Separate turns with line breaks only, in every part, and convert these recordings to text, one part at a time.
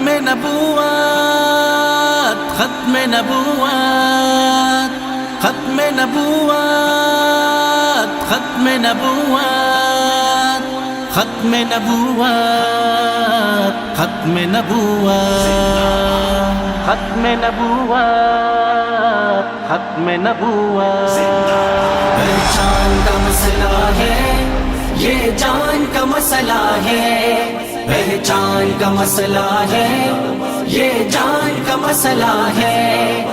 ختم نبوت ختم نبوت ختم نبوت ختم نبوت ختم نبوت ختم نبوت ختم نبوت ختم نبوت
پہچان کا مسئلہ ہے یہ جان کا مسئلہ ہے پہچان کا مسئلہ ہے یہ جان کا مسئلہ ہے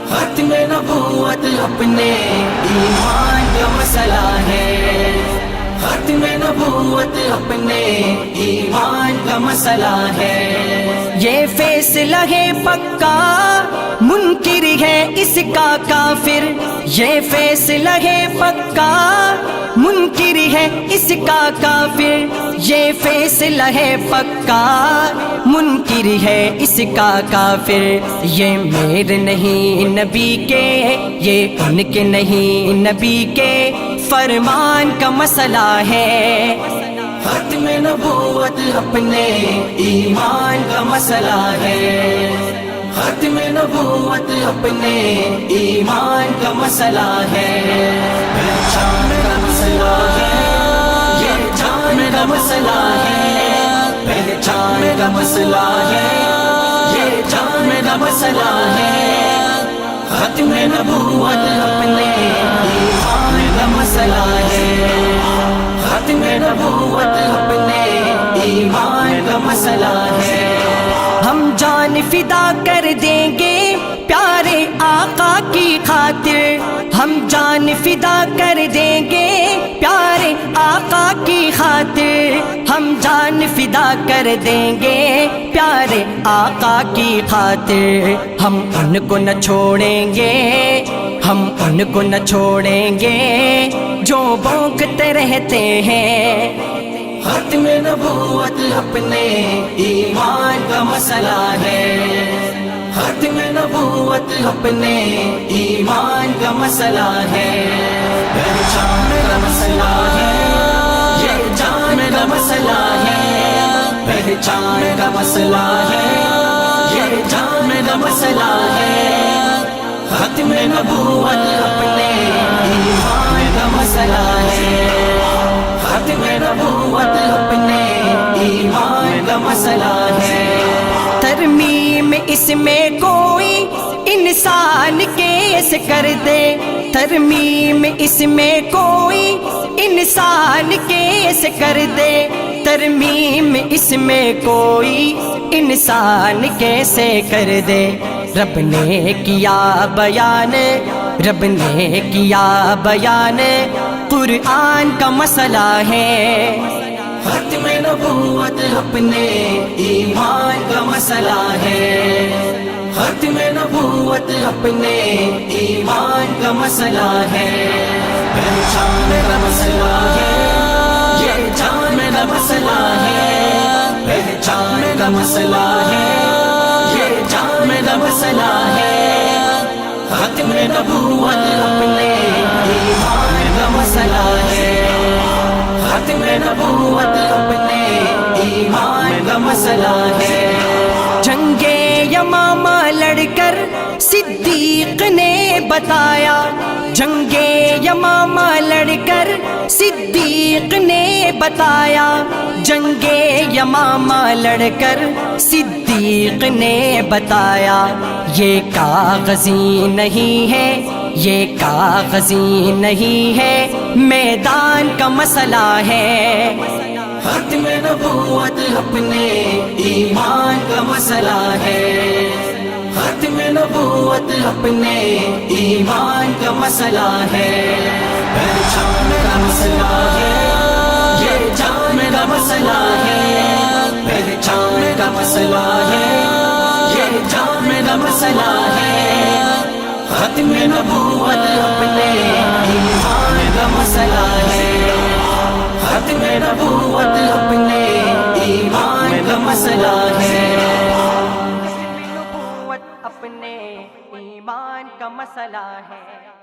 ختم نبوت اپنے ایمان کا مسئلہ ہے ختم نبوت اپنے ایمان کا مسئلہ ہے یہ فیصلہ ہے پکا منکر ہے اس کا کافر یہ فیصلہ ہے پکا منکر ہے اس کا کافر یہ فیصلہ ہے پکا منکر ہے اس کا کافر یہ میرے نہیں نبی کے یہ ان کے نہیں نبی کے فرمان کا مسئلہ ہے ختم نبوت اپنے ایمان کا مسئلہ ہے ختم نبوت اپنے ایمان کا مسئلہ ہے پہچان کا مسئلہ ہے یہ جان کا مسئلہ ہے پہچان کا مسئلہ ہے یہ جان کا مسئلہ ہے ختم نبوت اپنے ایمان کا مسئلہ ہے ختم نبوت اپنے ایمان کا مسئلہ ہے ہم جان فدا کر دیں گے پیارے آقا کی خاطر ہم جان فدا کر دیں گے پیارے آقا کی خاطر ہم جان فدا کر دیں گے پیارے آقا کی خاطر ہم ان کو نہ چھوڑیں گے ہم ان کو نہ چھوڑیں گے جو بھونکتے رہتے ہیں ختم نبوت اپنے ایمان کا مسئلہ ہے ختم نبوت اپنے ایمان کا مسئلہ ہے پہچان کا مسئلہ ہے یہ جان کا مسئلہ ہے پہچان کا مسئلہ ہے یہ جان کا مسئلہ ہے ختم نبوت اپنے ایمان کا مسئلہ ہے ختم نبوت اپنے ایمان کا مسئلہ ہے ترمیم اس میں کوئی انسان کیسے کر دے ترمیم اس میں کوئی انسان کیسے کر دے ترمیم اس میں کوئی انسان کیسے کر دے رب نے کیا بیان رب نے کیا بیان قرآن کا مسئلہ ہے ختم نبوت اپنے ایمان کا مسئلہ ہے ختم نبوت اپنے ایمان کا مسئلہ ہے پہچان کا مسئلہ ہے یہ جان کا مسئلہ ہے پہچان کا مسئلہ ہے یہ جان کا مسئلہ ہے ختم نبوت اپنے ایمان کا مسئلہ ہے ختم نبوت اپنے ایمان کا مسئلہ ہے جنگ یمامہ لڑ کر صدیق نے بتایا جنگ یمامہ لڑ کر صدیق نے بتایا جنگ یمامہ لڑ کر صدیق نے بتایا یہ کاغذی نہیں ہے یہ کاغذی نہیں ہے میدان کا مسئلہ ہے ختم نبوت اپنے ایمان کا مسئلہ ہے ختم نبوت اپنے ایمان کا مسئلہ ہے پہچان کا مسئلہ ہے یہ جان کا مسئلہ ہے پہچان کا مسئلہ ہے یہ جان کا مسئلہ ہے ختم نبوت اپنے ایمان کا مسئلہ ہے ختم نبوت اپنے ایمان کا مسئلہ ہے
اپنے ایمان کا مسئلہ ہے.